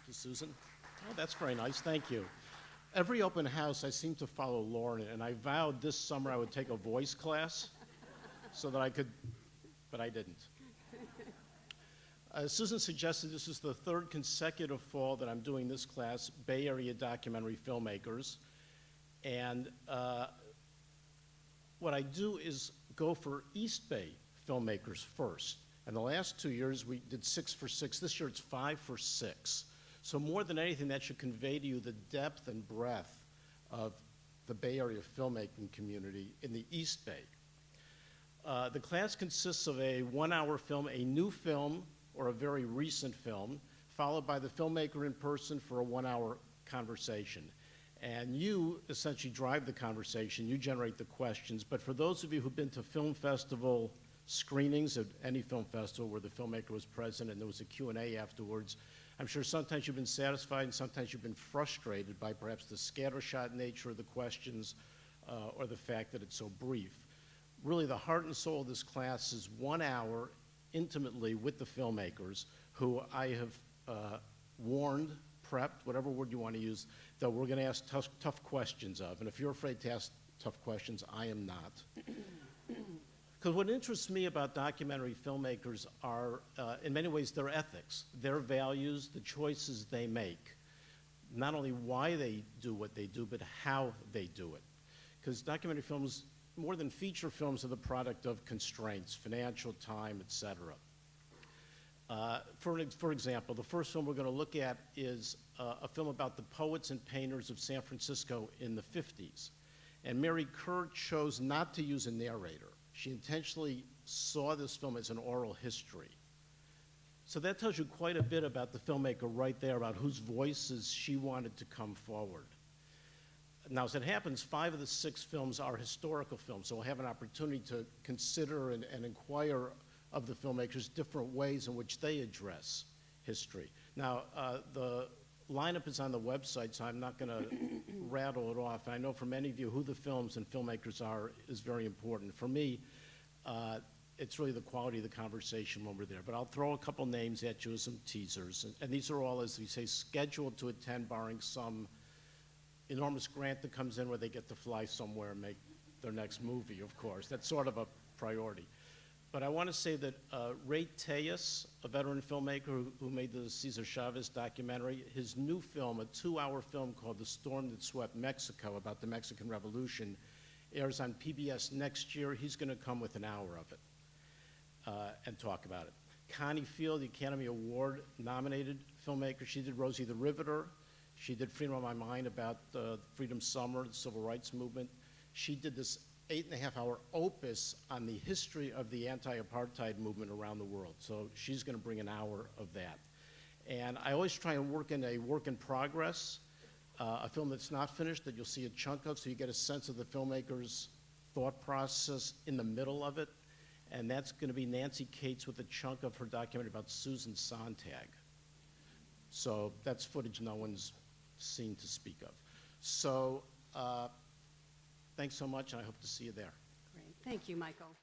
To Susan. Oh, that's very nice. Thank you. Every open house, I seem to follow Lauren, and I vowed this summer I would take a voice class so that I could, but I didn't. Susan suggested this is the third consecutive fall that I'm doing this class, Bay Area documentary filmmakers. And what I do is go for East Bay filmmakers first. And the last 2 years, we did 6 for 6. This year, it's 5 for 6. So more than anything, that should convey to you the depth and breadth of the Bay Area filmmaking community in the East Bay. The class consists of a 1-hour film, a new film, or a very recent film, followed by the filmmaker in person for a 1-hour conversation. And you essentially drive the conversation, you generate the questions, but for those of you who've been to film festival screenings at any film festival where the filmmaker was present and there was a Q&A afterwards, I'm sure sometimes you've been satisfied and sometimes you've been frustrated by perhaps the scattershot nature of the questions or the fact that it's so brief. Really, the heart and soul of this class is 1 hour intimately with the filmmakers who I have warned, prepped, whatever word you want to use, that we're going to ask tough questions of. And if you're afraid to ask tough questions, I am not. Because what interests me about documentary filmmakers are, in many ways, their ethics, their values, the choices they make. Not only why they do what they do, but how they do it. Because documentary films, more than feature films, are the product of constraints, financial, time, et cetera. For example, the first film we're going to look at is a film about the poets and painters of San Francisco in the 50s. And Mary Kerr chose not to use a narrator. She intentionally saw this film as an oral history. So that tells you quite a bit about the filmmaker right there, about whose voices she wanted to come forward. Now, as it happens, 5 of the 6 films are historical films, so we'll have an opportunity to consider and inquire of the filmmakers different ways in which they address history. Now, the lineup is on the website, so I'm not going to rattle it off. I know for many of you who the films and filmmakers are is very important. For me, it's really the quality of the conversation when we're there. But I'll throw a couple names at you as some teasers. And these are all, as we say, scheduled to attend, barring some enormous grant that comes in where they get to fly somewhere and make their next movie, of course. That's sort of a priority. But I want to say that Ray Tejas, a veteran filmmaker who made the Cesar Chavez documentary, his new film, a 2-hour film called The Storm That Swept Mexico about the Mexican Revolution, airs on PBS next year. He's going to come with an hour of it and talk about it. Connie Field, the Academy Award nominated filmmaker, she did Rosie the Riveter. She did Freedom of My Mind about the Freedom Summer, the Civil Rights Movement. She did this 8.5-hour opus on the history of the anti-apartheid movement around the world. So she's going to bring an hour of that. And I always try and work in a work in progress, a film that's not finished that you'll see a chunk of, so you get a sense of the filmmaker's thought process in the middle of it. And that's going to be Nancy Cates with a chunk of her documentary about Susan Sontag. So that's footage no one's seen to speak of. So thanks so much, and I hope to see you there. Great. Thank you, Michael.